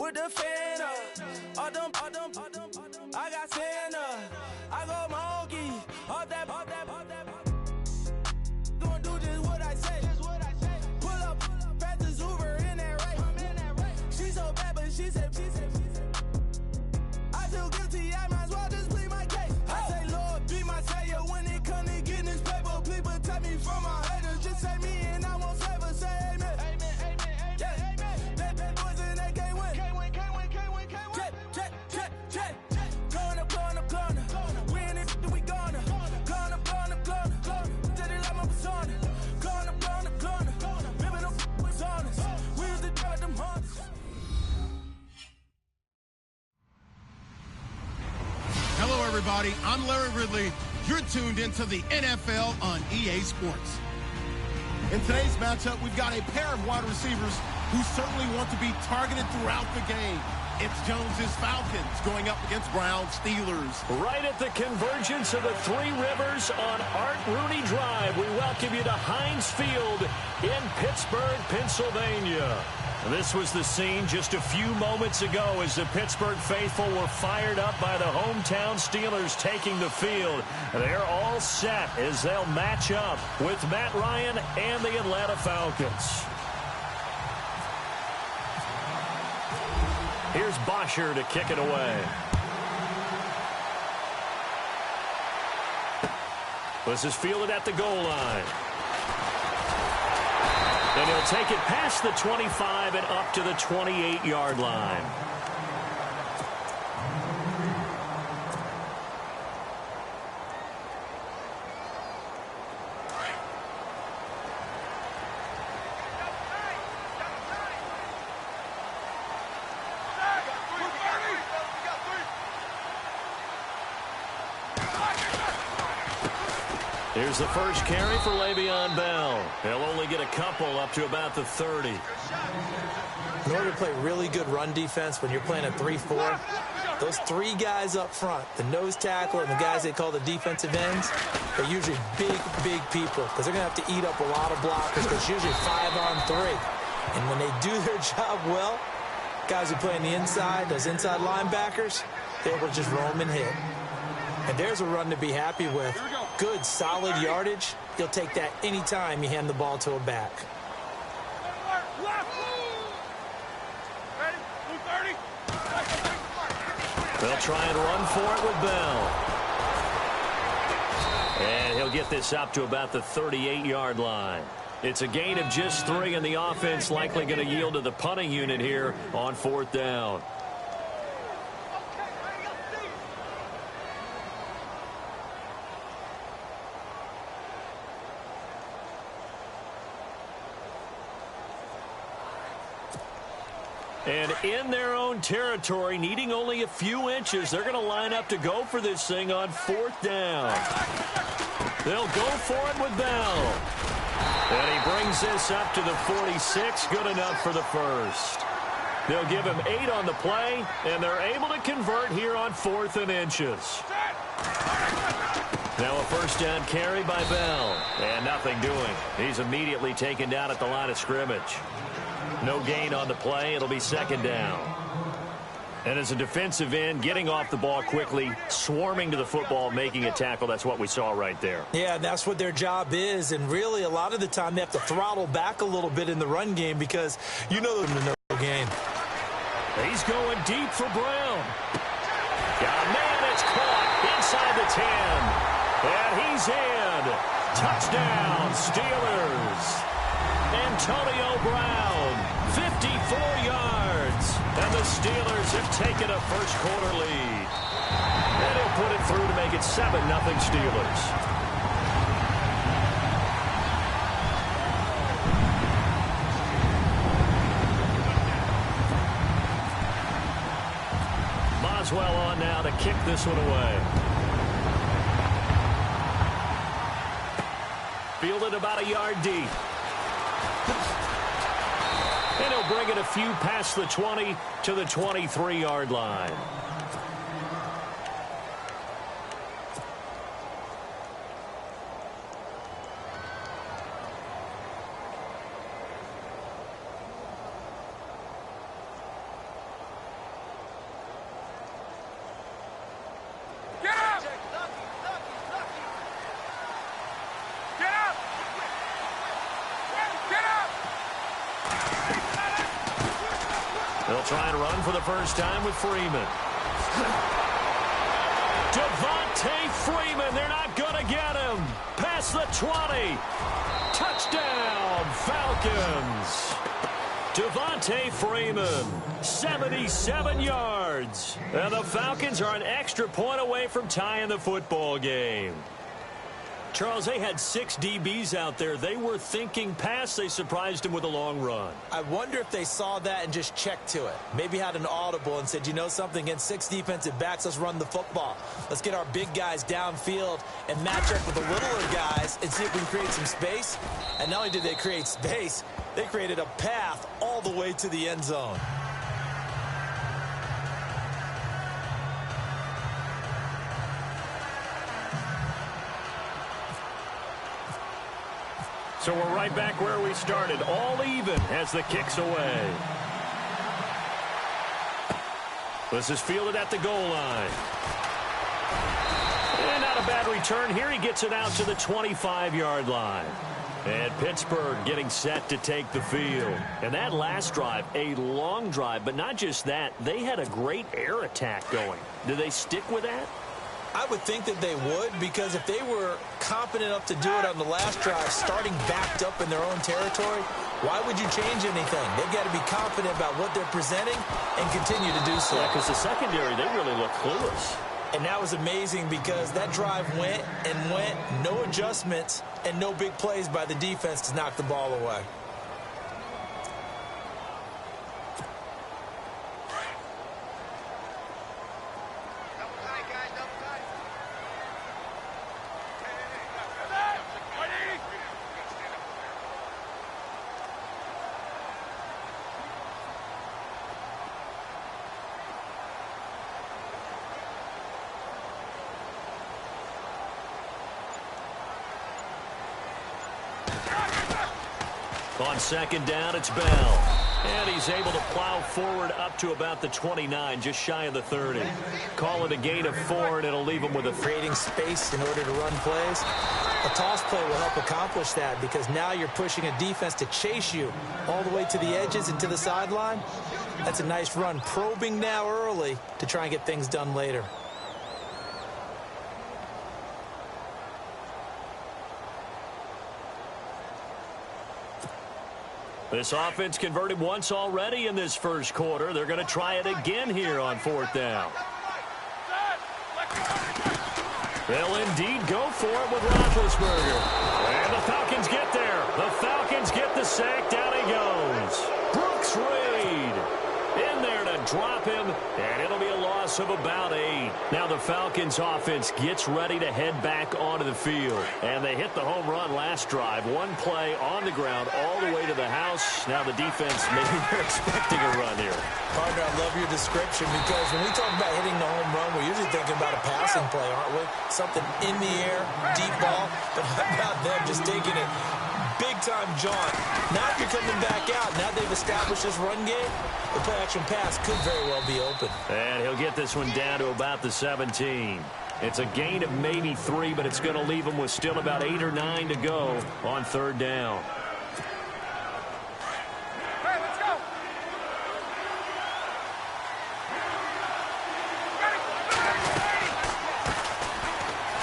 with the fan up. All them, I got Santa. I go monkey. All that. Gonna do just what I say. Pull up, pass the Uber in that race. She so bad, but she said. I feel guilty, I might as well just plead my case. I say, Lord, be my savior when it come to getting this paper. Please protect me from my haters. Just say me and I won't save her. Say amen. Bad boys and they can't win. Check. Going up. Win it, we gonna. Going up. Did it like my persona. Going up. Remember them was honest. We used to drive them hunters. Hello, everybody. I'm Larry Ridley. You're tuned into the NFL on EA Sports. In today's matchup, we've got a pair of wide receivers who certainly want to be targeted throughout the game. It's Jones's Falcons going up against Brown's Steelers. Right at the convergence of the Three Rivers on Art Rooney Drive, we welcome you to Heinz Field in Pittsburgh, Pennsylvania. This was the scene just a few moments ago as the Pittsburgh faithful were fired up by the hometown Steelers taking the field. They're all set as they'll match up with Matt Ryan and the Atlanta Falcons. Here's Bosher to kick it away. This is fielded at the goal line. And he'll take it past the 25 and up to the 28-yard line. Here's the first carry for Le'Veon Bell. He'll only get a couple up to about the 30. In order to play really good run defense when you're playing a 3-4, those three guys up front, the nose tackle and the guys they call the defensive ends, are usually big people because they're going to have to eat up a lot of blockers because it's usually 5-on-3. And when they do their job well, guys who play on the inside, those inside linebackers, they're able to just roam and hit. And there's a run to be happy with. Good, solid yardage. He'll take that anytime you hand the ball to a back. They'll try and run for it with Bell. And he'll get this up to about the 38-yard line. It's a gain of just 3, and the offense likely going to yield to the punting unit here on 4th down. And in their own territory, needing only a few inches, they're going to line up to go for this thing on 4th down. They'll go for it with Bell. And he brings this up to the 46, good enough for the first. They'll give him 8 on the play, and they're able to convert here on 4th and inches. Now a first down carry by Bell, and nothing doing. He's immediately taken down at the line of scrimmage. No gain on the play. It'll be 2nd down. And as a defensive end, getting off the ball quickly, swarming to the football, making a tackle, that's what we saw right there. Yeah, that's what their job is. And really, a lot of the time, they have to throttle back a little bit in the run game because you know them to know the game. He's going deep for Brown. Yeah, man, it's caught inside the 10. And he's in. Touchdown, Steelers. Antonio Brown, 54 yards. And the Steelers have taken a first-quarter lead. And he'll put it through to make it 7-0 Steelers. Boswell on now to kick this one away. Fielded about a yard deep. And he'll bring it a few past the 20 to the 23-yard line. try and run for the first time with Freeman. Devontae Freeman, they're not going to get him. Past the 20. Touchdown, Falcons. Devontae Freeman, 77 yards. And the Falcons are an extra point away from tying the football game. Charles, they had 6 DBs out there. They were thinking pass. They surprised him with a long run. I wonder if they saw that and just checked to it. Maybe had an audible and said, you know something, against 6 defensive backs, let's run the football. Let's get our big guys downfield and match up with the littler guys and see if we can create some space. And not only did they create space, they created a path all the way to the end zone. So we're right back where we started, all even as the kick's away. This is fielded at the goal line. And not a bad return here. He gets it out to the 25-yard line. And Pittsburgh getting set to take the field. And that last drive, a long drive, but not just that. They had a great air attack going. Do they stick with that? I would think that they would, because if they were confident enough to do it on the last drive, starting backed up in their own territory, why would you change anything? They've got to be confident about what they're presenting and continue to do so. Yeah, because the secondary, they really look clueless. And that was amazing because that drive went and went, no adjustments and no big plays by the defense to knock the ball away. On second down, it's Bell. And he's able to plow forward up to about the 29, just shy of the 30. Call it a gain of 4, and it'll leave him with a creating space in order to run plays. A toss play will help accomplish that because now you're pushing a defense to chase you all the way to the edges and to the sideline. That's a nice run. Probing now early to try and get things done later. This offense converted once already in this first quarter. They're going to try it again here on 4th down. They'll indeed go for it with Roethlisberger. And the Falcons get there. The Falcons get the sack. Down he goes. Brooks Reed in there to drop him, and it'll be a loss of about 8. Now the Falcons offense gets ready to head back onto the field. And they hit the home run last drive. One play on the ground all the way to the house. Now the defense, maybe they're expecting a run here. Partner, I love your description because when we talk about hitting the home run, we're usually thinking about a passing play, aren't we? Something in the air, deep ball. But how about them just taking it big-time jaunt? Now if you're coming back out, now they've established this run game, the play-action pass could very well be open. And he'll get this one down to about the 17. It's a gain of maybe 3, but it's going to leave him with still about 8 or 9 to go on 3rd down.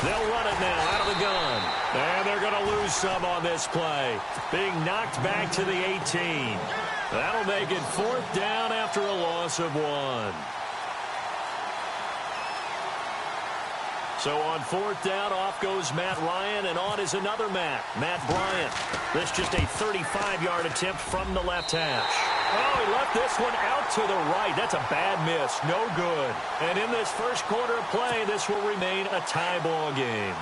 They'll run it now out of the gun. And they're going to lose some on this play. Being knocked back to the 18. That'll make it 4th down after a loss of 1. So on 4th down, off goes Matt Ryan, and on is another Matt Bryant. This just a 35-yard attempt from the left hash. Oh, he left this one out to the right. That's a bad miss. No good. And in this first quarter of play, this will remain a tie ball game.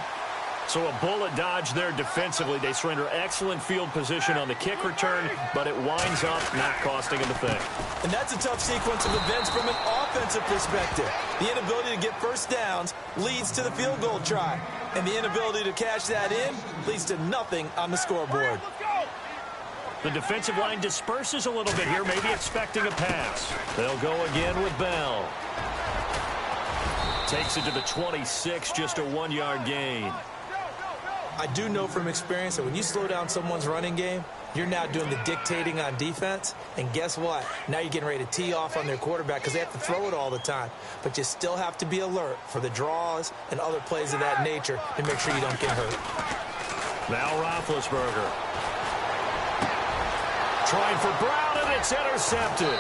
So a bullet dodge there defensively. They surrender excellent field position on the kick return, but it winds up not costing them a thing. And that's a tough sequence of events from an offensive perspective. The inability to get first downs leads to the field goal try. And the inability to cash that in leads to nothing on the scoreboard. The defensive line disperses a little bit here, maybe expecting a pass. They'll go again with Bell. Takes it to the 26, just a 1-yard gain. I do know from experience that when you slow down someone's running game, You're now doing the dictating on defense, and guess what? Now you're getting ready to tee off on their quarterback because they have to throw it all the time. But you still have to be alert for the draws and other plays of that nature to make sure you don't get hurt. Now Roethlisberger. Trying for Brown, and it's intercepted.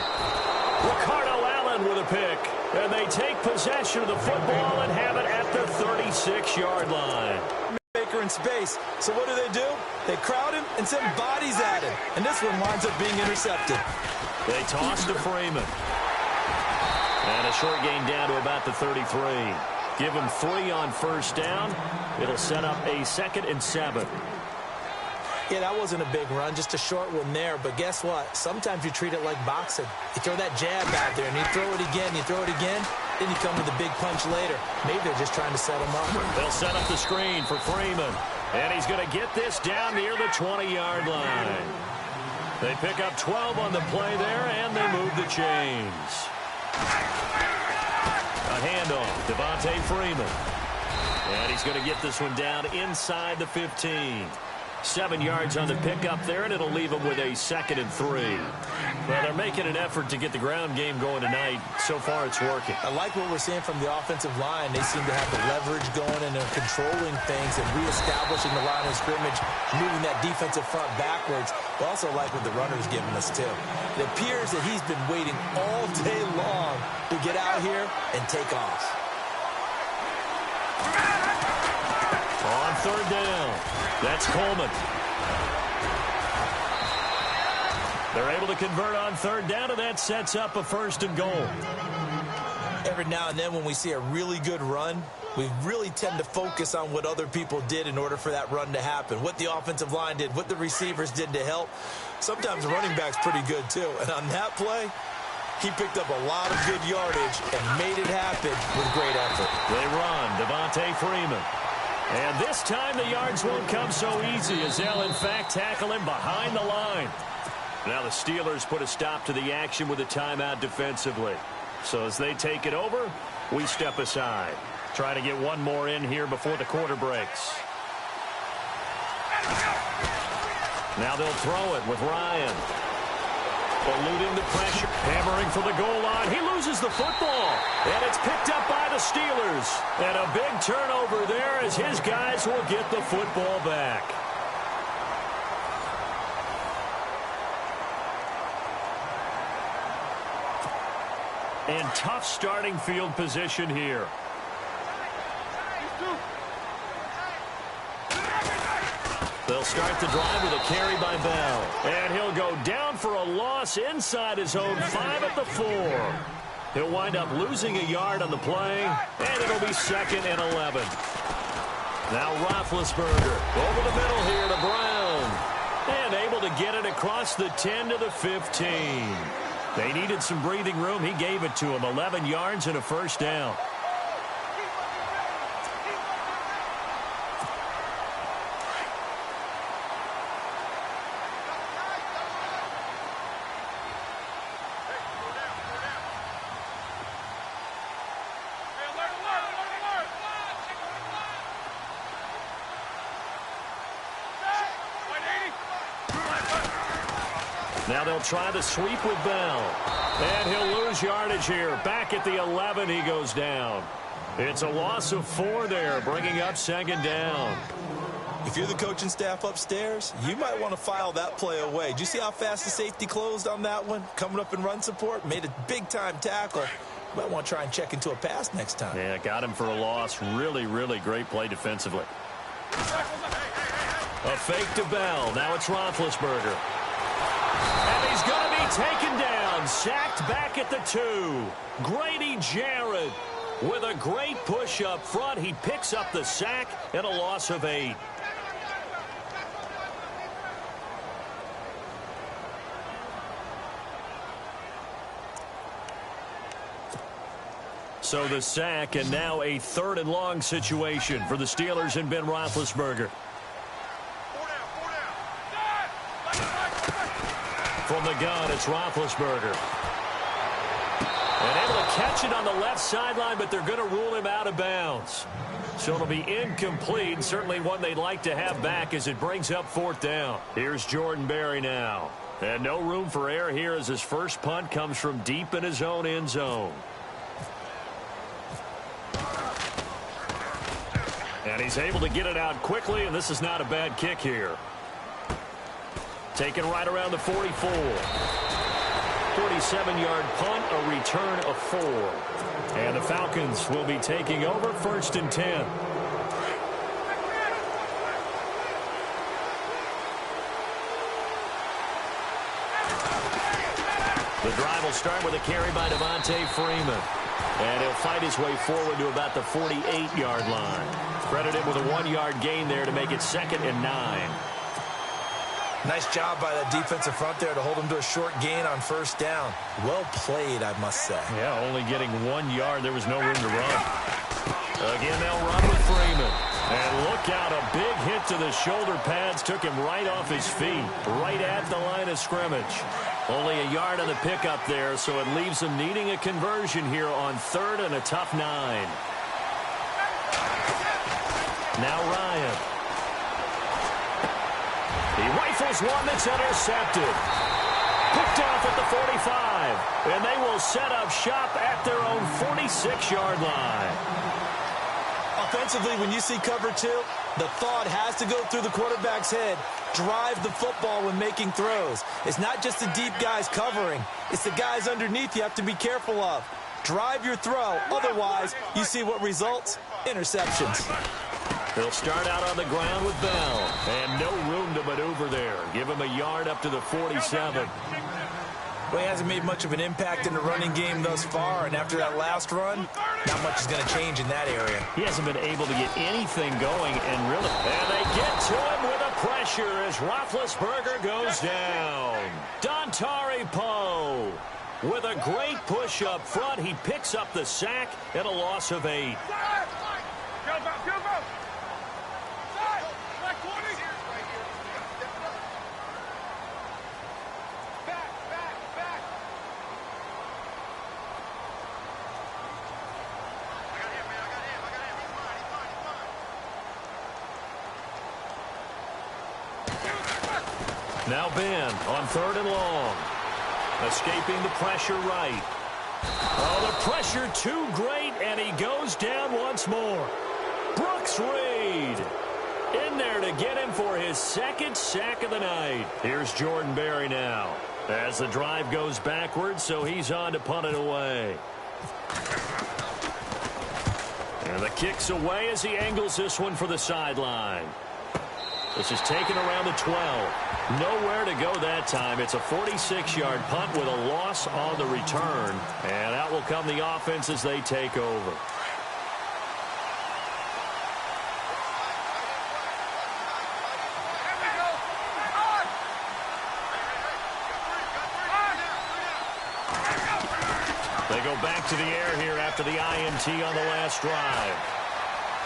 Ricardo Allen with a pick. And they take possession of the football and have it at the 36-yard line. Baker in space. So what do? They crowd him and send bodies at him. And this one winds up being intercepted. They toss to Freeman. And a short gain down to about the 33. Give him 3 on first down. It'll set up a 2nd and 7. Yeah, that wasn't a big run, just a short one there. But guess what? Sometimes you treat it like boxing. You throw that jab out there, and you throw it again, then you come with a big punch later. Maybe they're just trying to set him up. They'll set up the screen for Freeman. And he's going to get this down near the 20-yard line. They pick up 12 on the play there, and they move the chains. A handoff, Devontae Freeman. And he's going to get this one down inside the 15. 7 yards on the pickup there, and it'll leave them with a 2nd and 3. Well, they're making an effort to get the ground game going tonight. So far, it's working. I like what we're seeing from the offensive line. They seem to have the leverage going, and they're controlling things and reestablishing the line of scrimmage, moving that defensive front backwards. But also like what the runner's giving us, too. It appears that he's been waiting all day long to get out here and take off. On 3rd down, that's Coleman. They're able to convert on 3rd down, and that sets up a 1st and goal. Every now and then when we see a really good run, we really tend to focus on what other people did in order for that run to happen, what the offensive line did, what the receivers did to help. Sometimes the running back's pretty good, too. And on that play, he picked up a lot of good yardage and made it happen with great effort. They run, Devontae Freeman. And this time the yards won't come so easy as they'll, in fact, tackle him behind the line. Now the Steelers put a stop to the action with a timeout defensively. So as they take it over, we step aside. Try to get one more in here before the quarter breaks. Now they'll throw it with Ryan. Eluding the pressure, hammering for the goal line. He loses the football, and it's picked up by the Steelers. And a big turnover there as his guys will get the football back. And tough starting field position here. They'll start the drive with a carry by Bell. And he'll go down for a loss inside his own 5 at the 4. He'll wind up losing a yard on the play, and it'll be 2nd and 11. Now Roethlisberger over the middle here to Brown. And able to get it across the 10 to the 15. They needed some breathing room. He gave it to him. 11 yards and a 1st down. Now they'll try the sweep with Bell. And he'll lose yardage here. Back at the 11, he goes down. It's a loss of 4 there, bringing up 2nd down. If you're the coaching staff upstairs, you might want to file that play away. Did you see how fast the safety closed on that one? Coming up in run support, made a big-time tackle. You might want to try and check into a pass next time. Yeah, got him for a loss. Really, really great play defensively. A fake to Bell. Now it's Roethlisberger. And he's going to be taken down, sacked back at the 2. Grady Jarrett with a great push up front. He picks up the sack and a loss of 8. So the sack, and now a 3rd and long situation for the Steelers and Ben Roethlisberger. From the gun, it's Roethlisberger. And able to catch it on the left sideline, but they're going to rule him out of bounds. So it'll be incomplete, and certainly one they'd like to have back as it brings up 4th down. Here's Jordan Berry now. And no room for error here as his first punt comes from deep in his own end zone. And he's able to get it out quickly, and this is not a bad kick here. Taken right around the 44. 47-yard punt, a return of 4. And the Falcons will be taking over 1st and 10. The drive will start with a carry by Devontae Freeman. And he'll fight his way forward to about the 48-yard line. Credit him with a 1-yard gain there to make it 2nd and 9. Nice job by that defensive front there to hold him to a short gain on 1st down. Well played, I must say. Yeah, only getting 1 yard. There was no room to run. Again, they'll run with Freeman. And look out, a big hit to the shoulder pads took him right off his feet, right at the line of scrimmage. Only a yard on the pickup there, so it leaves them needing a conversion here on 3rd and a tough 9. Now Ryan. He rifles one that's intercepted. Picked off at the 45. And they will set up shop at their own 46-yard line. Offensively, when you see cover 2, the thought has to go through the quarterback's head. Drive the football when making throws. It's not just the deep guys covering. It's the guys underneath you have to be careful of. Drive your throw. Otherwise, you see what results? Interceptions. They'll start out on the ground with Bell. And no room to maneuver there. Give him a yard up to the 47. Well, he hasn't made much of an impact in the running game thus far, and after that last run, not much is going to change in that area. He hasn't been able to get anything going, and really... And they get to him with a pressure as Roethlisberger goes down. Dontari Poe with a great push up front. He picks up the sack and a loss of 8. Now Ben on 3rd and long. Escaping the pressure right. Oh, the pressure too great, and he goes down once more. Brooks Reed in there to get him for his 2nd sack of the night. Here's Jordan Berry now as the drive goes backwards, so he's on to punt it away. And the kick's away as he angles this one for the sideline. This is taken around the 12. Nowhere to go that time. It's a 46-yard punt with a loss on the return. And out will come the offense as they take over. They go back to the air here after the INT on the last drive.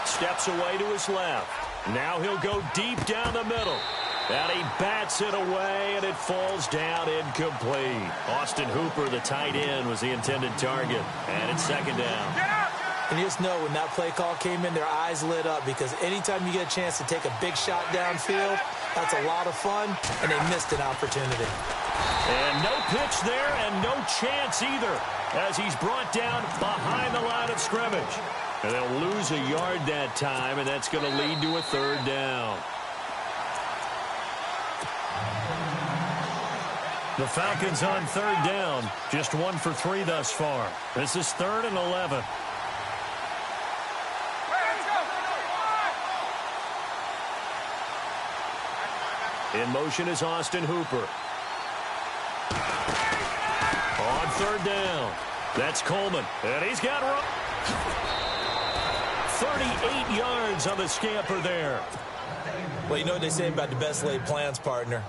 Steps away to his left. Now he'll go deep down the middle. And he bats it away, and it falls down incomplete. Austin Hooper, the tight end, was the intended target. And it's 2nd down. And you just know when that play call came in, their eyes lit up, because anytime you get a chance to take a big shot downfield, that's a lot of fun, and they missed an opportunity. And no pitch there, and no chance either, as he's brought down behind the line of scrimmage. And they'll lose a yard that time, and that's going to lead to a 3rd down. The Falcons on 3rd down, just 1 for 3 thus far. This is 3rd and 11. In motion is Austin Hooper. On 3rd down, that's Coleman, and he's got 38 yards on the scamper there. Well, you know what they say about the best laid plans, partner.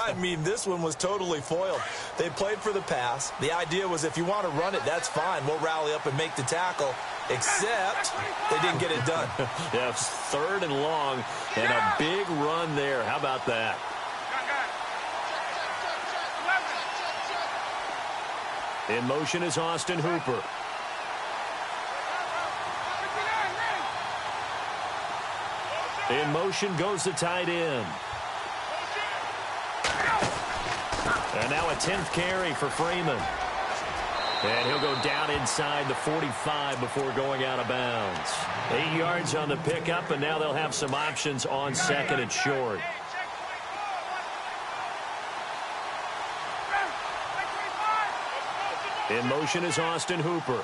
I mean, this one was totally foiled. They played for the pass. The idea was if you want to run it, that's fine. We'll rally up and make the tackle. Except they didn't get it done. Yeah, 3rd and long, and a big run there. How about that? In motion is Austin Hooper. In motion goes the tight end. And now a 10th carry for Freeman. And he'll go down inside the 45 before going out of bounds. 8 yards on the pickup, and now they'll have some options on 2nd and short. In motion is Austin Hooper.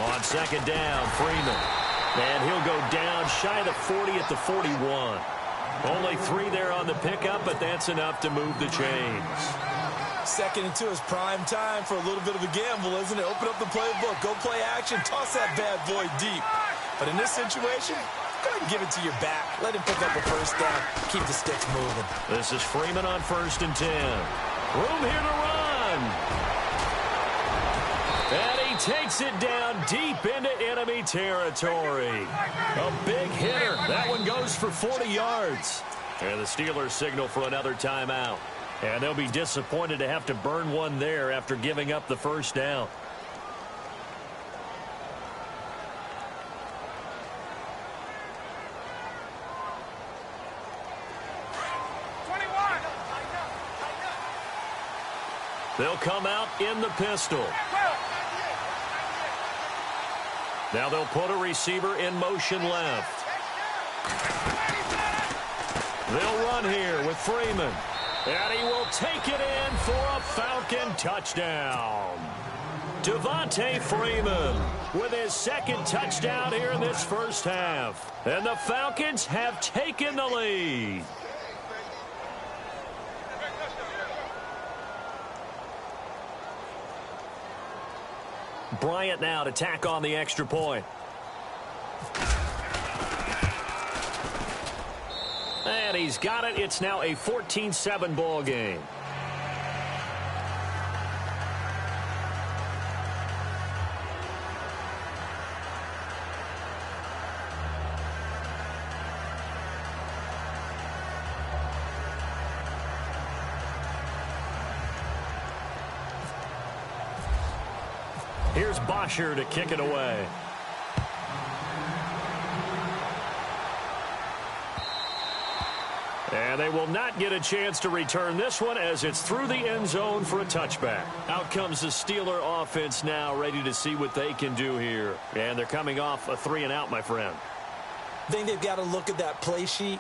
On 2nd down, Freeman. And he'll go down shy of the 40 at the 41. Only 3 there on the pickup, but that's enough to move the chains. 2nd and 2 is prime time for a little bit of a gamble, isn't it? Open up the playbook, go play action, toss that bad boy deep. But in this situation, go ahead and give it to your back. Let him pick up a first down. Keep the sticks moving. This is Freeman on 1st and 10. Room here to run. And he takes it down deep into enemy territory. A big hitter. That one goes for 40 yards. And the Steelers signal for another timeout. And they'll be disappointed to have to burn one there after giving up the first down. They'll come out in the pistol. Now they'll put a receiver in motion left. They'll run here with Freeman. And he will take it in for a Falcon touchdown. Devontae Freeman with his 2nd touchdown here in this first half. And the Falcons have taken the lead. Bryant now to tack on the extra point. And he's got it. It's now a 14-7 ball game. Here's Bosher to kick it away. And they will not get a chance to return this one as it's through the end zone for a touchback. Out comes the Steeler offense now, ready to see what they can do here. And they're coming off a 3-and-out, my friend. I think they've got to look at that play sheet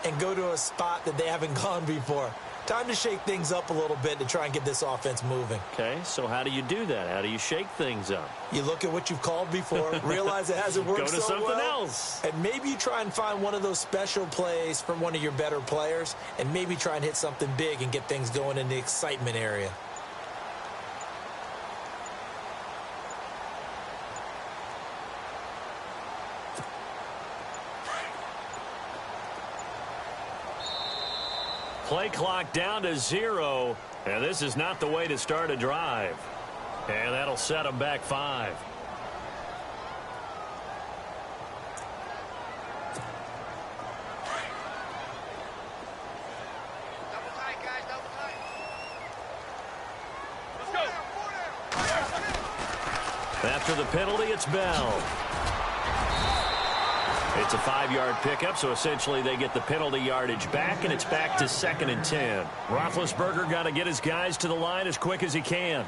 and go to a spot that they haven't gone before. Time to shake things up a little bit to try and get this offense moving. Okay, so how do you do that? How do you shake things up? You look at what you've called before, realize it hasn't worked Go to so something well, else. and maybe you try and find one of those special plays from one of your better players, and maybe try and hit something big and get things going in the excitement area. Play clock down to 0, and this is not the way to start a drive. And that'll set them back 5. Double tight, guys, double tight. Let's go. After the penalty, it's Bell. It's a 5-yard pickup, so essentially they get the penalty yardage back, and it's back to 2nd and 10. Roethlisberger got to get his guys to the line as quick as he can.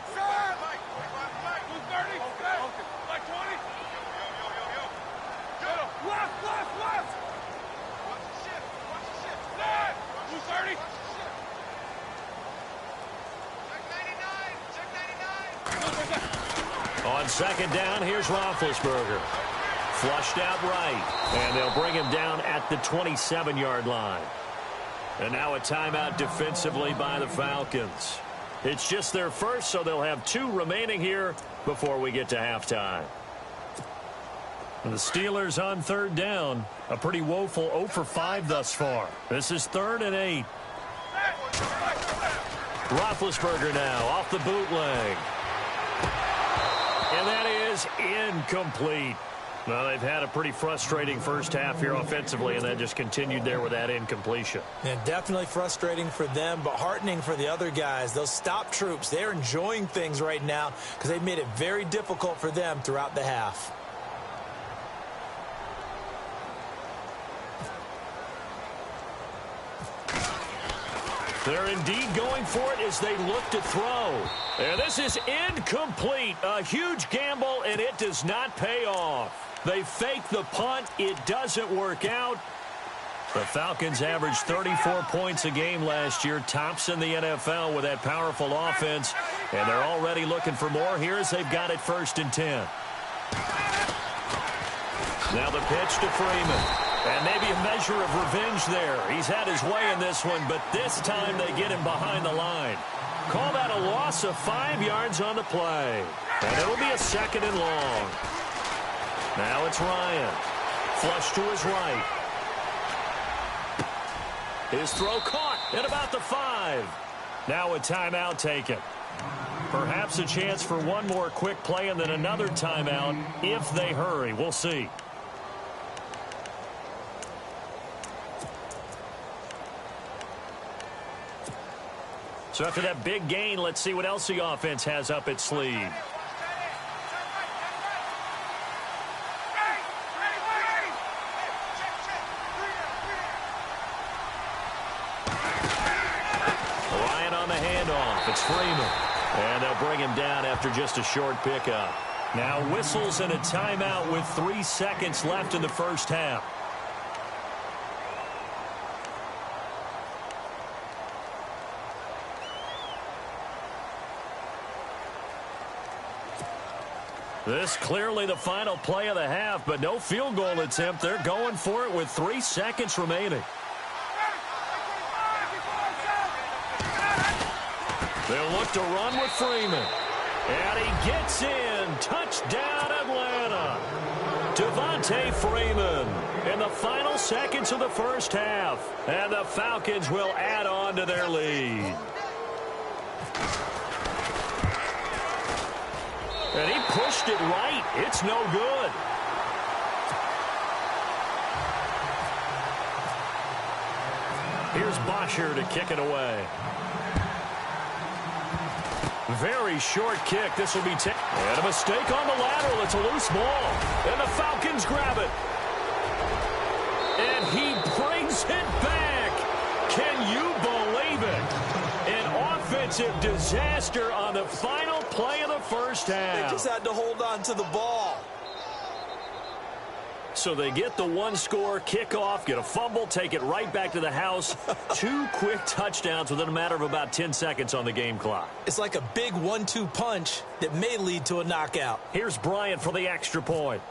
On 2nd down, here's Roethlisberger. Flushed out right, and they'll bring him down at the 27-yard line. And now a timeout defensively by the Falcons. It's just their first, so they'll have 2 remaining here before we get to halftime. And the Steelers on 3rd down. A pretty woeful 0 for 5 thus far. This is 3rd and 8. Roethlisberger now off the bootleg. And that is incomplete. Well, they've had a pretty frustrating first half here offensively, and that just continued there with that incompletion. Yeah, definitely frustrating for them, but heartening for the other guys. Those stop troops, they're enjoying things right now because they've made it very difficult for them throughout the half. They're indeed going for it as they look to throw. And this is incomplete. A huge gamble, and it does not pay off. They fake the punt. It doesn't work out. The Falcons averaged 34 points a game last year, tops in the NFL with that powerful offense. And they're already looking for more here as they've got it 1st and 10. Now the pitch to Freeman. And maybe a measure of revenge there. He's had his way in this one, but this time they get him behind the line. Call that a loss of 5 yards on the play. And it'll be a 2nd and long. Now it's Ryan. Flush to his right. His throw caught at about the 5. Now a timeout taken. Perhaps a chance for one more quick play and then another timeout if they hurry. We'll see. So after that big gain, let's see what else the offense has up its sleeve. Ryan on the handoff. It's Freeman. And they'll bring him down after just a short pickup. Now whistles and a timeout with 3 seconds left in the first half. This clearly the final play of the half, but no field goal attempt. They're going for it with 3 seconds remaining. They'll look to run with Freeman. And he gets in. Touchdown, Atlanta. Devontae Freeman in the final seconds of the first half. And the Falcons will add on to their lead. And he pushed it right. It's no good. Here's Bosher to kick it away. Very short kick. This will be taken. And a mistake on the lateral. It's a loose ball. And the Falcons grab it. And he brings it back. Can you believe it? An offensive disaster on the final play of the first half. They just had to hold on to the ball. So they get the 1-score kickoff, get a fumble, take it right back to the house. 2 quick touchdowns within a matter of about 10 seconds on the game clock. It's like a big 1-2 punch that may lead to a knockout. Here's Bryant for the extra point.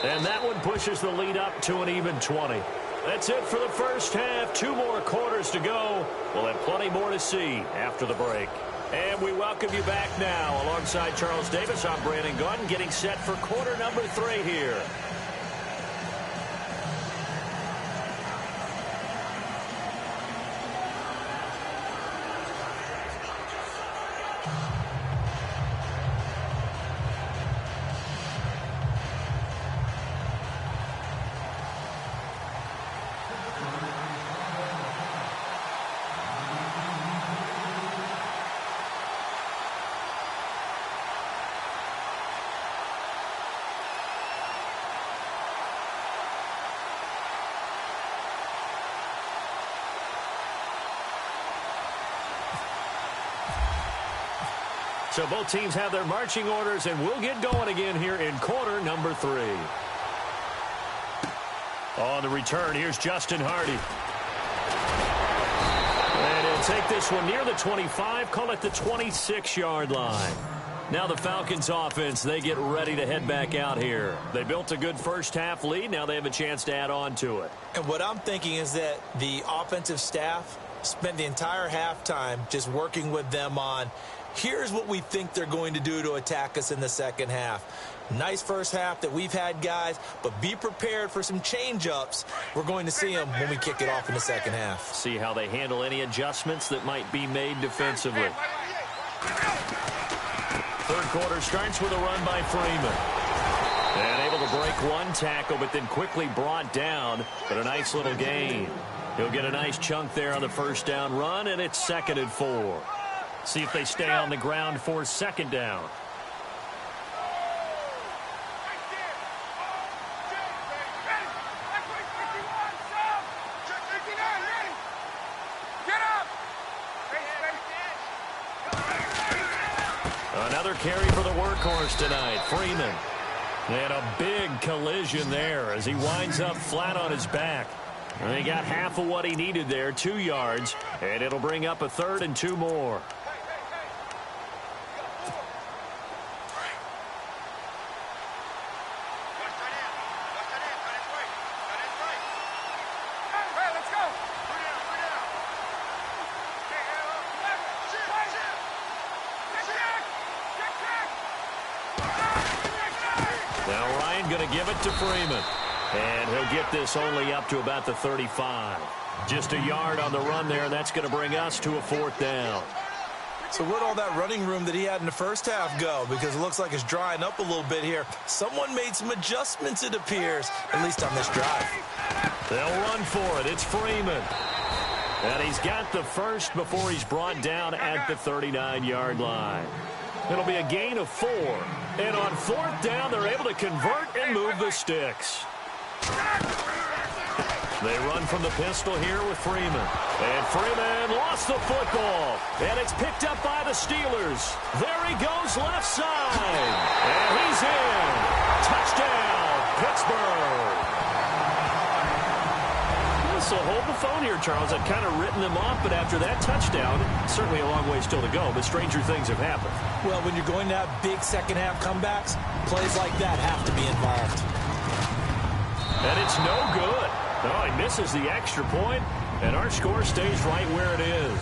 And that one pushes the lead up to an even 20. That's it for the first half. 2 more quarters to go. We'll have plenty more to see after the break. And we welcome you back now. Alongside Charles Davis, I'm Brandon Gunn, getting set for quarter number 3 here. So both teams have their marching orders, and we'll get going again here in quarter number 3. On the return, here's Justin Hardy. And he'll take this one near the 25, call it the 26-yard line. Now the Falcons offense, they get ready to head back out here. They built a good first half lead. Now they have a chance to add on to it. And what I'm thinking is that the offensive staff spent the entire halftime just working with them on, here's what we think they're going to do to attack us in the second half. Nice first half that we've had, guys, but be prepared for some change-ups. We're going to see them when we kick it off in the second half. See how they handle any adjustments that might be made defensively. Third quarter starts with a run by Freeman. And able to break one tackle, but then quickly brought down. But a nice little gain. He'll get a nice chunk there on the first down run, and it's 2nd and 4. See if they stay on the ground for 2nd down. Another carry for the workhorse tonight, Freeman. And a big collision there as he winds up flat on his back. And he got half of what he needed there, 2 yards, and it'll bring up a 3rd and 2 more. Now Ryan going to give it to Freeman. And he'll get this only up to about the 35. Just a yard on the run there. That's going to bring us to a 4th down. So where'd all that running room that he had in the first half go? Because it looks like it's drying up a little bit here. Someone made some adjustments, it appears, at least on this drive. They'll run for it. It's Freeman. And he's got the first before he's brought down at the 39-yard line. It'll be a gain of 4. And on 4th down, they're able to convert and move the sticks. They run from the pistol here with Freeman. And Freeman lost the football. And it's picked up by the Steelers. There he goes left side. And he's in. Touchdown, Pittsburgh. So hold the phone here, Charles. I've kind of written them off, but after that touchdown, certainly a long way still to go, but stranger things have happened. Well, when you're going to have big second-half comebacks, plays like that have to be involved. And it's no good. Oh, he misses the extra point, and our score stays right where it is.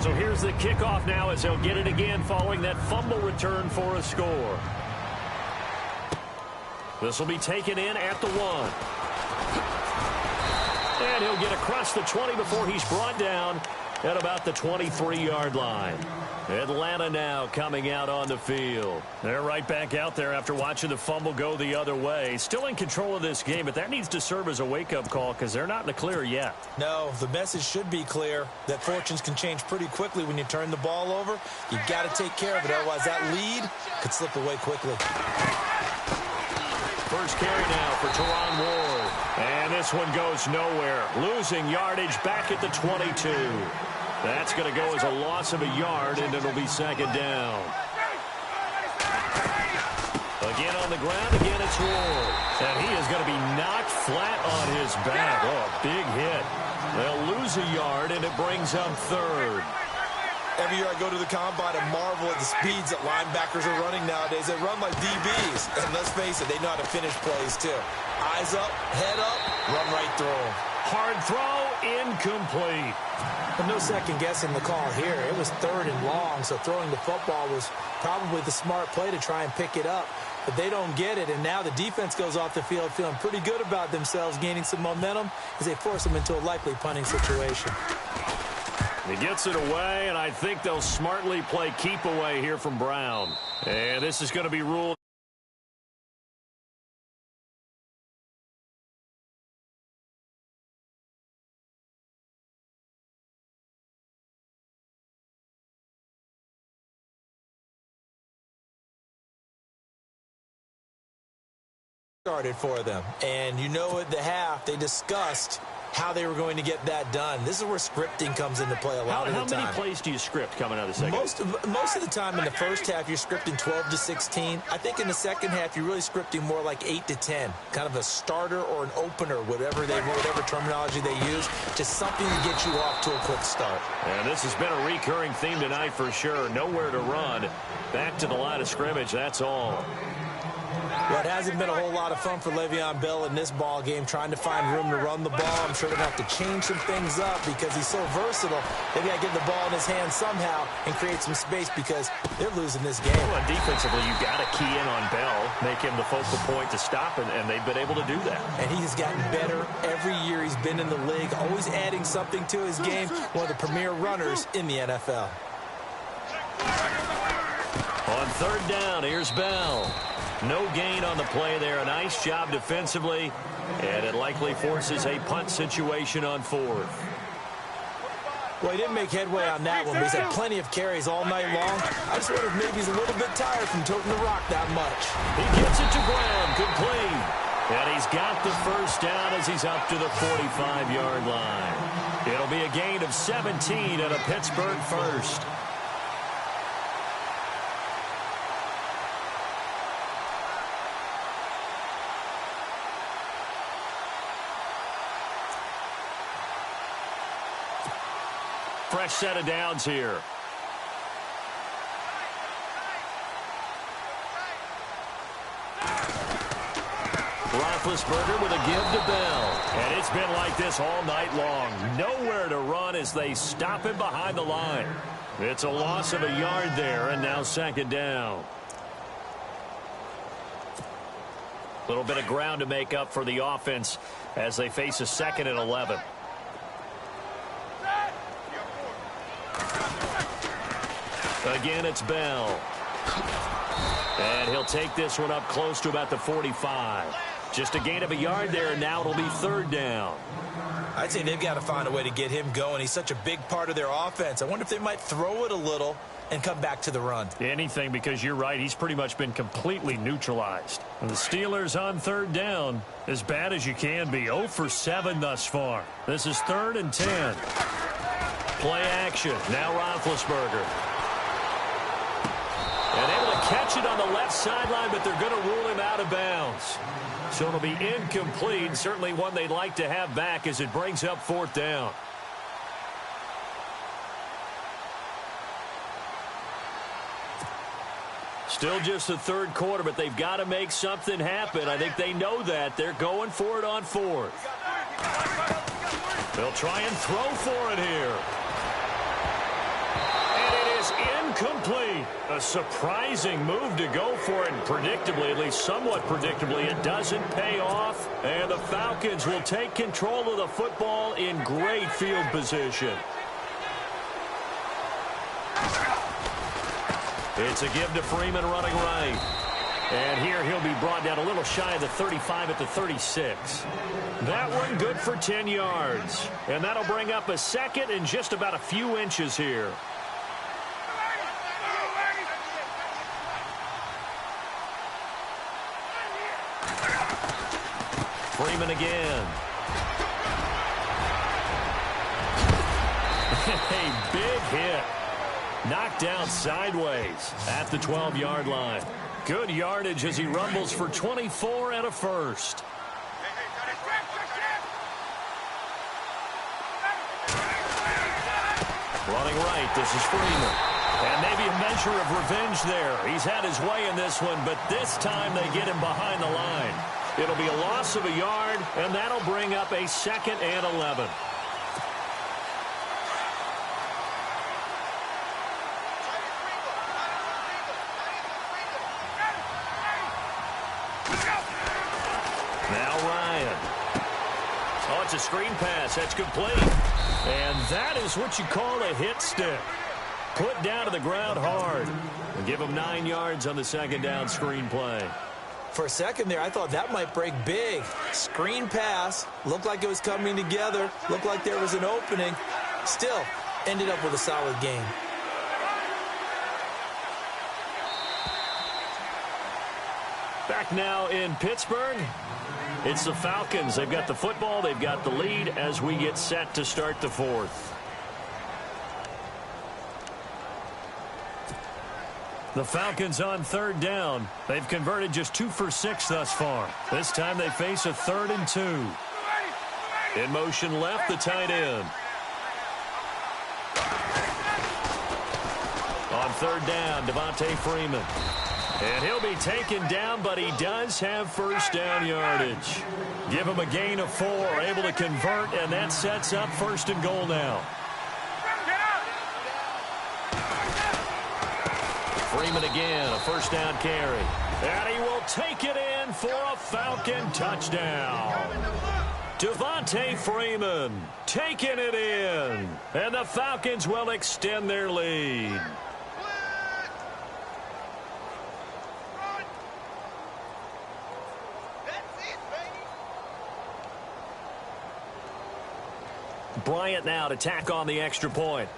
So here's the kickoff now as he'll get it again following that fumble return for a score. This will be taken in at the 1. And he'll get across the 20 before he's brought down at about the 23-yard line. Atlanta now coming out on the field. They're right back out there after watching the fumble go the other way. Still in control of this game, but that needs to serve as a wake-up call because they're not in the clear yet. No, the message should be clear that fortunes can change pretty quickly when you turn the ball over. You've got to take care of it, otherwise that lead could slip away quickly. First carry now for Teron Ward. And this one goes nowhere. Losing yardage back at the 22. That's going to go as a loss of a yard, and it'll be 2nd down. Again on the ground, again it's Ward. And he is going to be knocked flat on his back. Oh, a big hit. They'll lose a yard, and it brings up 3rd. Every year I go to the combine and marvel at the speeds that linebackers are running nowadays. They run like DBs. And let's face it, they know how to finish plays too. Eyes up, head up, run right through them. Hard throw, incomplete. But no second guessing the call here. It was 3rd and long, so throwing the football was probably the smart play to try and pick it up. But they don't get it, and now the defense goes off the field feeling pretty good about themselves, gaining some momentum as they force them into a likely punting situation. He gets it away, and I think they'll smartly play keep away here from Brown. And this is going to be ruled. Started for them, and you know at the half they discussed how they were going to get that done. This is where scripting comes into play a lot of the time. How many plays do you script coming out of the second? Most of the time in the first half, you're scripting 12 to 16. I think in the second half, you're really scripting more like 8 to 10. Kind of a starter or an opener, whatever terminology they use. Just something to get you off to a quick start. And this has been a recurring theme tonight for sure. Nowhere to run. Back to the line of scrimmage, that's all. Well, it hasn't been a whole lot of fun for Le'Veon Bell in this ball game, trying to find room to run the ball. I'm sure they're going to have to change some things up because he's so versatile. They've got to get the ball in his hands somehow and create some space because they're losing this game. Well, defensively, you've got to key in on Bell, make him the focal point to stop, and they've been able to do that. And he has gotten better every year he's been in the league, always adding something to his game, one of the premier runners in the NFL. On third down, here's Bell. No gain on the play there. A nice job defensively, and it likely forces a punt situation on fourth. Well, he didn't make headway on that one, but he's had plenty of carries all night long. I just wonder if maybe he's a little bit tired from toting the rock that much. He gets it to ground, complete. And he's got the first down as he's up to the 45-yard line. It'll be a gain of 17 and a Pittsburgh first. Fresh set of downs here. Roethlisberger with a give to Bell. And it's been like this all night long. Nowhere to run as they stop him behind the line. It's a loss of a yard there, and now second down. A little bit of ground to make up for the offense as they face a 2nd and 11. Again, it's Bell. And he'll take this one up close to about the 45. Just a gain of a yard there, and now it'll be third down. I'd say they've got to find a way to get him going. He's such a big part of their offense. I wonder if they might throw it a little and come back to the run. Anything, because you're right. He's pretty much been completely neutralized. And the Steelers on third down, as bad as you can be. 0 for 7 thus far. This is 3rd and 10. Play action. Now Roethlisberger. And able to catch it on the left sideline, but they're going to rule him out of bounds. So it'll be incomplete. Certainly one they'd like to have back as it brings up 4th down. Still just the 3rd quarter, but they've got to make something happen. I think they know that. They're going for it on 4th. They'll try and throw for it here. Incomplete. A surprising move to go for it, and predictably, at least somewhat predictably, it doesn't pay off, and the Falcons will take control of the football in great field position. It's a give to Freeman running right. And here he'll be brought down a little shy of the 35 at the 36. That one good for 10 yards. And that'll bring up a 2nd and just about a few inches here. Freeman again. A big hit. Knocked down sideways at the 12-yard line. Good yardage as he rumbles for 24 and a first. Running right, this is Freeman. And maybe a measure of revenge there. He's had his way in this one, but this time they get him behind the line. It'll be a loss of a yard, and that'll bring up a 2nd and 11. Now Ryan. Oh, it's a screen pass. That's complete. And that is what you call a hit stick. Put down to the ground hard. And give him 9 yards on the 2nd down screen play. For a second there, I thought that might break big. Screen pass. Looked like it was coming together. Looked like there was an opening. Still, ended up with a solid game. Back now in Pittsburgh. It's the Falcons. They've got the football. They've got the lead as we get set to start the 4th. The Falcons on third down. They've converted just 2 for 6 thus far. This time they face a 3rd and 2. In motion left, the tight end. On third down, Devontae Freeman. And he'll be taken down, but he does have first down yardage. Give him a gain of 4, able to convert, and that sets up 1st and goal now. Freeman again, a first down carry. And he will take it in for a Falcon touchdown. Devontae Freeman taking it in. And the Falcons will extend their lead. Bryant now to tack on the extra point.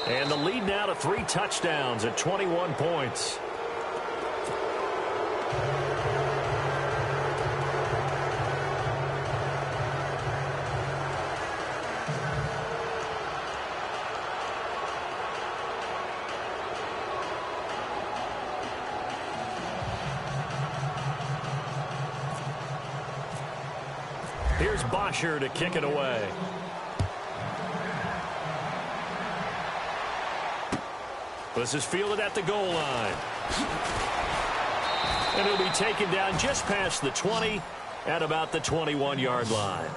And the lead now to 3 touchdowns at 21 points. Here's Bosher to kick it away. This is fielded at the goal line. And he'll be taken down just past the 20 at about the 21-yard line.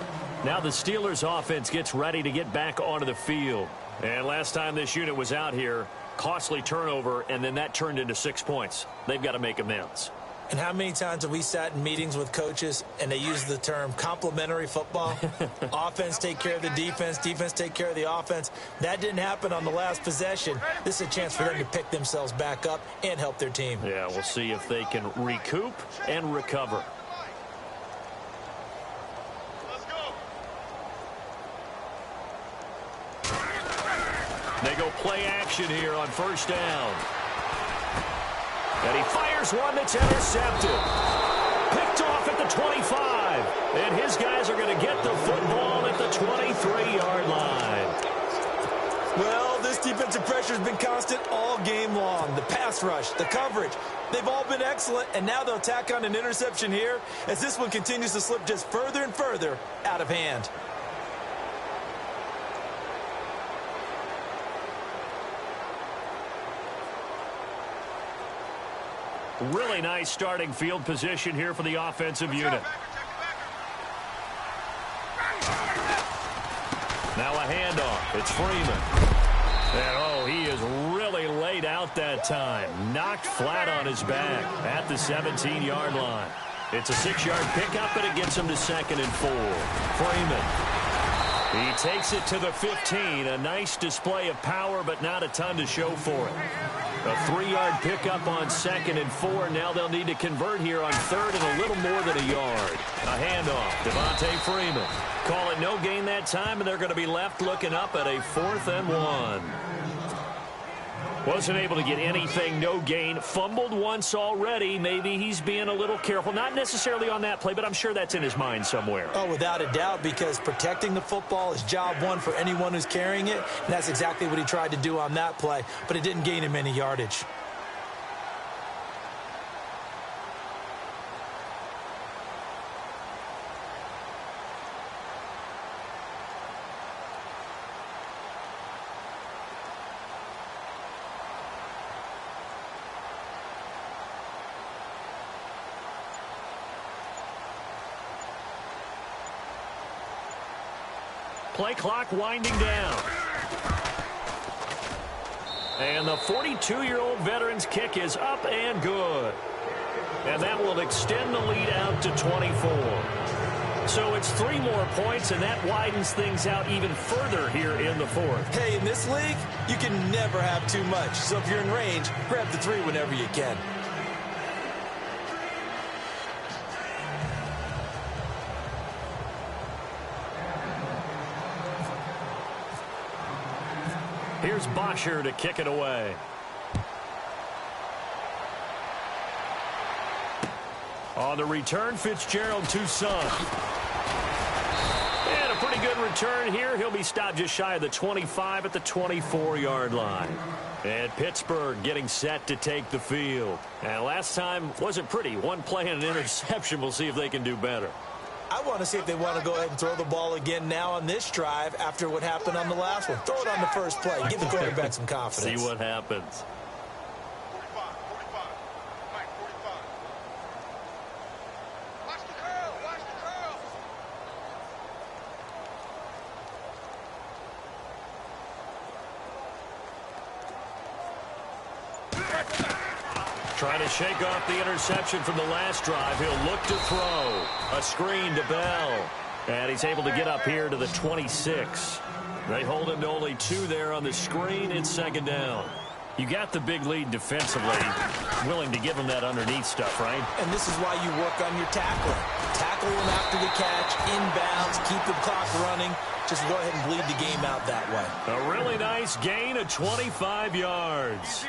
Now the Steelers offense gets ready to get back onto the field. And last time this unit was out here, costly turnover, and then that turned into 6 points. They've got to make amends. And how many times have we sat in meetings with coaches and they use the term complementary football? Offense take care of the defense, defense take care of the offense. That didn't happen on the last possession. This is a chance for them to pick themselves back up and help their team. Yeah, we'll see if they can recoup and recover. They go play action here on first down. And he fires one that's intercepted. Picked off at the 25. And his guys are going to get the football at the 23-yard line. Well, this defensive pressure has been constant all game long. The pass rush, the coverage, they've all been excellent. And now they'll tack on an interception here as this one continues to slip just further and further out of hand. Really nice starting field position here for the offensive unit. Now a handoff. It's Freeman. And, he is really laid out that time. Knocked flat on his back at the 17-yard line. It's a 6-yard pickup, and it gets him to 2nd and 4. Freeman. He takes it to the 15. A nice display of power, but not a ton to show for it. A 3-yard pickup on 2nd and 4. Now they'll need to convert here on 3rd and a little more than a yard. A handoff. Devontae Freeman. Call it no gain that time, and they're going to be left looking up at a 4th and 1. Wasn't able to get anything, no gain. Fumbled once already. Maybe he's being a little careful. Not necessarily on that play, but I'm sure that's in his mind somewhere. Oh, without a doubt, because protecting the football is job one for anyone who's carrying it. And that's exactly what he tried to do on that play, but it didn't gain him any yardage. Play clock winding down. And the 42-year-old veteran's kick is up and good. And that will extend the lead out to 24. So it's 3 more points, and that widens things out even further here in the 4th. Hey, in this league, you can never have too much. So if you're in range, grab the 3 whenever you can. Here's Bosher to kick it away. On the return, Fitzgerald Toussaint. And a pretty good return here. He'll be stopped just shy of the 25 at the 24-yard line. And Pittsburgh getting set to take the field. And last time wasn't pretty. One play and an interception. We'll see if they can do better. I want to see if they want to go ahead and throw the ball again now on this drive after what happened on the last one. Throw it on the first play. Give the quarterback some confidence. See what happens. 45. Mike, 45. Watch the curl. Watch the curl. Trying to shake off the interception from the last drive. He'll look to throw. A screen to Bell. And he's able to get up here to the 26. They hold him to only 2 there on the screen. It's second down. You got the big lead defensively. Willing to give him that underneath stuff, right? And this is why you work on your tackling. Tackle him after the catch, inbounds, keep the clock running. Just go ahead and bleed the game out that way. A really nice gain of 25 yards.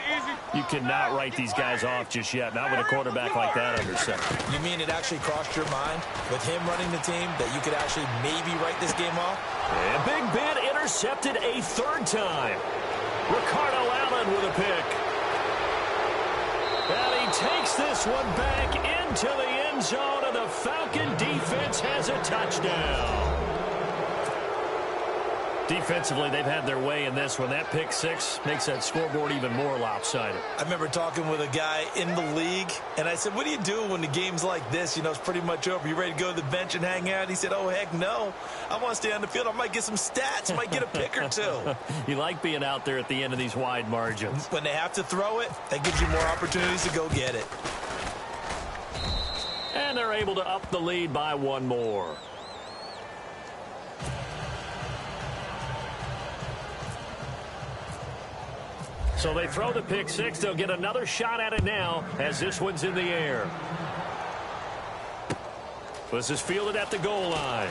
You cannot write these guys off just yet, not with a quarterback like that under center. You mean it actually crossed your mind with him running the team that you could actually maybe write this game off? And Big Ben intercepted a 3rd time. Ricardo Allen with a pick. And he takes this one back into the end zone, and the Falcon defense has a touchdown. Defensively, they've had their way in this one. That pick 6 makes that scoreboard even more lopsided. I remember talking with a guy in the league, and I said, what do you do when the game's like this? You know, it's pretty much over. You ready to go to the bench and hang out? He said, oh, heck no. I want to stay on the field. I might get some stats. I might get a pick or 2. You like being out there at the end of these wide margins. When they have to throw it, that gives you more opportunities to go get it. And they're able to up the lead by 1 more. So they throw the pick 6. They'll get another shot at it now as this one's in the air. This is fielded at the goal line.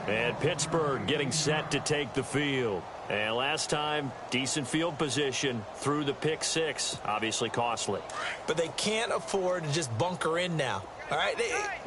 And Pittsburgh getting set to take the field. And last time, decent field position through the pick 6. Obviously costly. But they can't afford to just bunker in now. All right,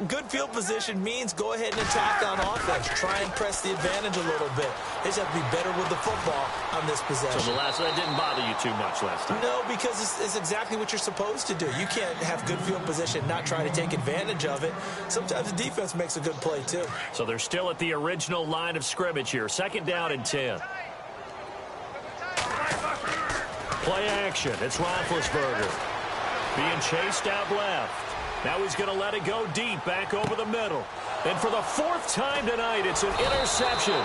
good field position means go ahead and attack on offense. Try and press the advantage a little bit. They just have to be better with the football on this possession. So that didn't bother you too much last time? No, because it's exactly what you're supposed to do. You can't have good field position, not try to take advantage of it. Sometimes the defense makes a good play, too. So they're still at the original line of scrimmage here. 2nd down and 10. Play action. It's Roethlisberger. Being chased out left. Now he's going to let it go deep, back over the middle. And for the 4th time tonight, it's an interception.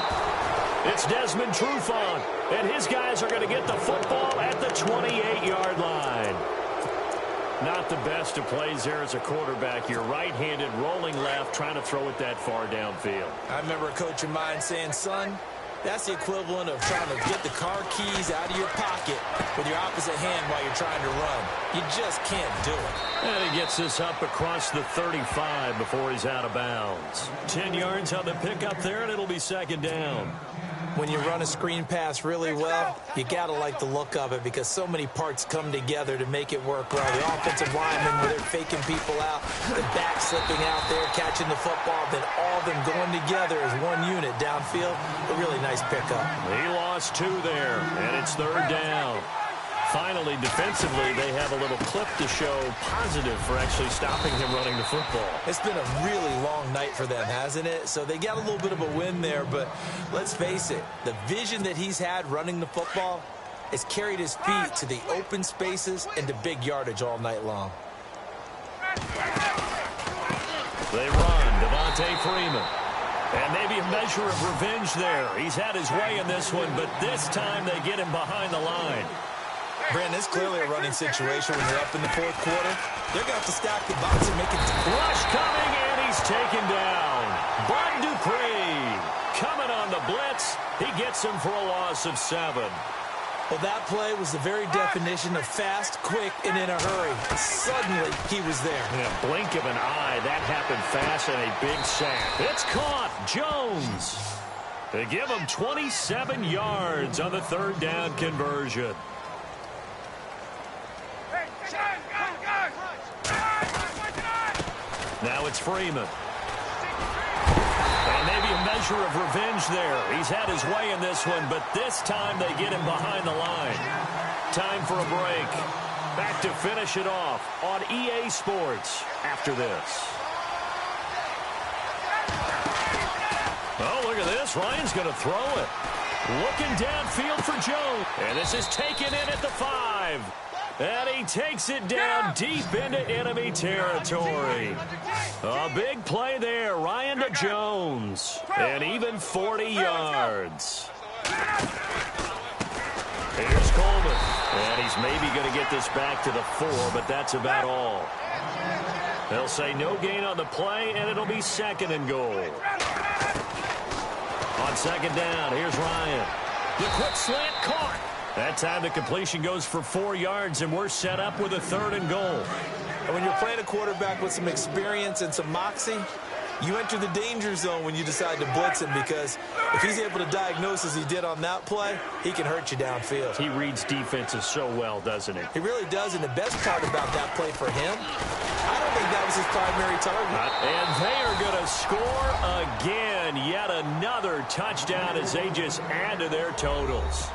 It's Desmond Trufant, and his guys are going to get the football at the 28-yard line. Not the best of plays there as a quarterback. You're right-handed, rolling left, trying to throw it that far downfield. I remember a coach of mine saying, son, that's the equivalent of trying to get the car keys out of your pocket with your opposite hand while you're trying to run. You just can't do it. And he gets this up across the 35 before he's out of bounds. 10 yards on the pickup there, and it'll be 2nd down. When you run a screen pass really well, you got to like the look of it because so many parts come together to make it work well. The offensive linemen, where they're faking people out, the back slipping out there, catching the football, then all of them going together as one unit downfield. A really nice pickup. He lost 2 there, and it's 3rd down. Finally, defensively, they have a little clip to show positive for actually stopping him running the football. It's been a really long night for them, hasn't it? So they got a little bit of a win there, but let's face it, the vision that he's had running the football has carried his feet to the open spaces and to big yardage all night long. They run, Devontae Freeman. And maybe a measure of revenge there. He's had his way in this one, but this time they get him behind the line. Brandon, it's clearly a running situation when you're up in the 4th quarter. They're going to have to stack the box and make it. Rush coming, and he's taken down. Bud Dupree coming on the blitz. He gets him for a loss of 7. Well, that play was the very definition of fast, quick, and in a hurry. Suddenly, he was there. In a blink of an eye, that happened fast, and a big sack. It's caught. Jones. They give him 27 yards on the 3rd down conversion. Now it's Freeman. And maybe a measure of revenge there. He's had his way in this one, but this time they get him behind the line. Time for a break. Back to finish it off on EA Sports after this. Oh, look at this. Ryan's going to throw it. Looking downfield for Jones. And this is taken in at the 5. And he takes it down deep into enemy territory. A big play there. Ryan to Jones. And even 40 yards. Here's Coleman. And he's maybe going to get this back to the 4, but that's about all. They'll say no gain on the play, and it'll be 2nd and goal. On 2nd down, here's Ryan. The quick slant caught. That time the completion goes for 4 yards, and we're set up with a 3rd and goal. And when you're playing a quarterback with some experience and some moxie, you enter the danger zone when you decide to blitz him, because if he's able to diagnose as he did on that play, he can hurt you downfield. He reads defenses so well, doesn't he? He really does, and the best part about that play for him, I don't think that was his primary target. And they are going to score again. Yet another touchdown as they just add to their totals.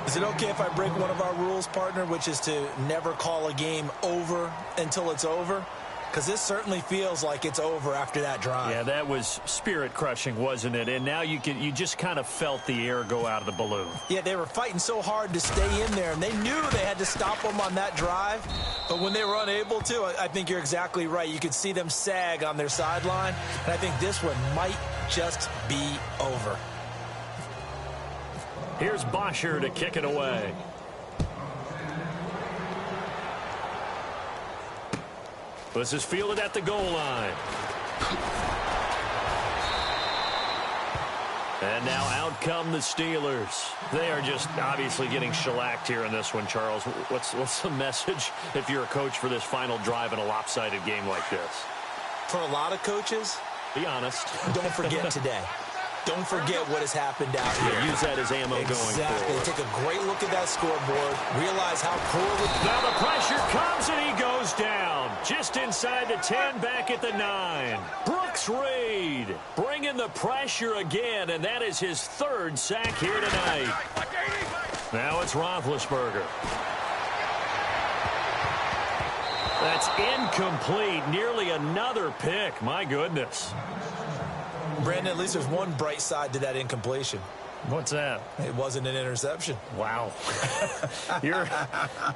Is it okay if I break one of our rules, partner, which is to never call a game over until it's over? Because this certainly feels like it's over after that drive. Yeah, that was spirit-crushing, wasn't it? And now you just kind of felt the air go out of the balloon. Yeah, they were fighting so hard to stay in there, and they knew they had to stop them on that drive. But when they were unable to, I think you're exactly right. You could see them sag on their sideline, and I think this one might just be over. Here's Bosher to kick it away. This is fielded at the goal line. And now out come the Steelers. They are just obviously getting shellacked here in this one, Charles. What's the message if you're a coach for this final drive in a lopsided game like this? For a lot of coaches, be honest. Don't forget today. Don't forget what has happened out here. Use that as ammo going forward. Take a great look at that scoreboard. Realize how poorly... Now the pressure comes and he goes down. Just inside the 10, back at the 9. Brooks Reed bringing the pressure again, and that is his 3rd sack here tonight. Now it's Roethlisberger. That's incomplete. Nearly another pick. My goodness. Brandon, at least there's one bright side to that incompletion. What's that? It wasn't an interception. Wow. You're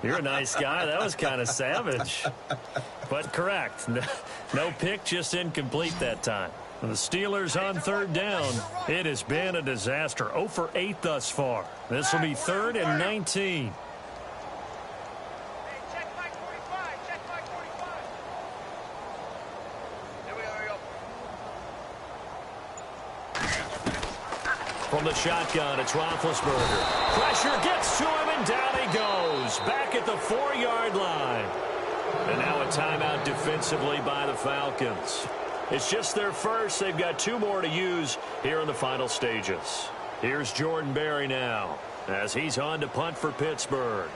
a nice guy. That was kind of savage. But correct. No pick, just incomplete that time. The Steelers on 3rd down. It has been a disaster. 0 for 8 thus far. This will be 3rd and 19. From the shotgun, it's Roethlisberger. Pressure gets to him, and down he goes. Back at the 4-yard line. And now a timeout defensively by the Falcons. It's just their first. They've got 2 more to use here in the final stages. Here's Jordan Berry now as he's on to punt for Pittsburgh.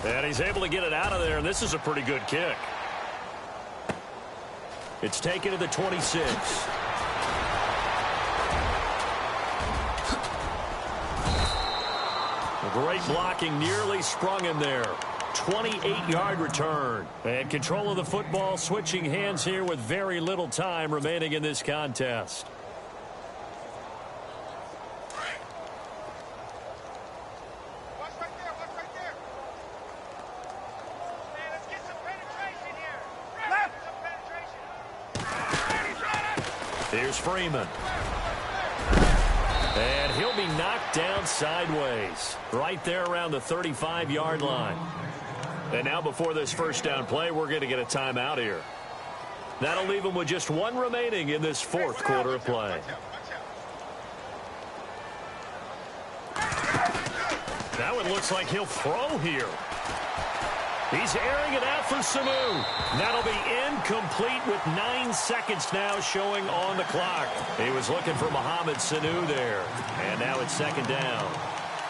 And he's able to get it out of there, and this is a pretty good kick. It's taken to the 26. Great blocking, nearly sprung him there. 28-yard return. And control of the football, switching hands here with very little time remaining in this contest. Here's Freeman. And he'll be knocked down sideways. Right there around the 35-yard line. And now before this first down play, we're going to get a timeout here. That'll leave him with just 1 remaining in this 4th quarter of play. That one looks like he'll throw here. He's airing it out for Sanu. That'll be incomplete with 9 seconds now showing on the clock. He was looking for Mohamed Sanu there. And now it's second down.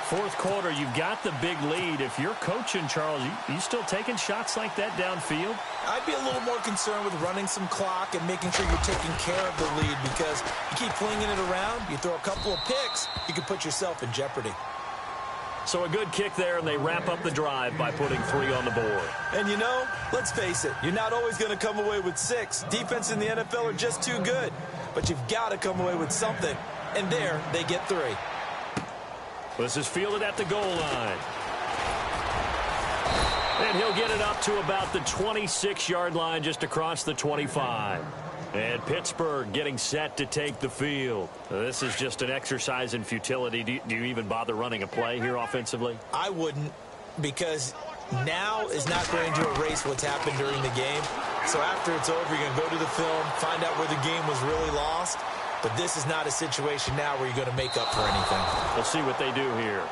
Fourth quarter, you've got the big lead. If you're coaching, Charles, you still taking shots like that downfield? I'd be a little more concerned with running some clock and making sure you're taking care of the lead, because you keep flinging it around, you throw a couple of picks, you can put yourself in jeopardy. So a good kick there, and they wrap up the drive by putting 3 on the board. And you know, let's face it, you're not always going to come away with 6. Defense in the NFL are just too good. But you've got to come away with something. And there, they get 3. This is fielded at the goal line. And he'll get it up to about the 26-yard line, just across the 25. And Pittsburgh getting set to take the field. This is just an exercise in futility. Do you even bother running a play here offensively? I wouldn't, because now is not going to erase what's happened during the game. So after it's over, you're going to go to the film, find out where the game was really lost. But this is not a situation now where you're going to make up for anything. We'll see what they do here.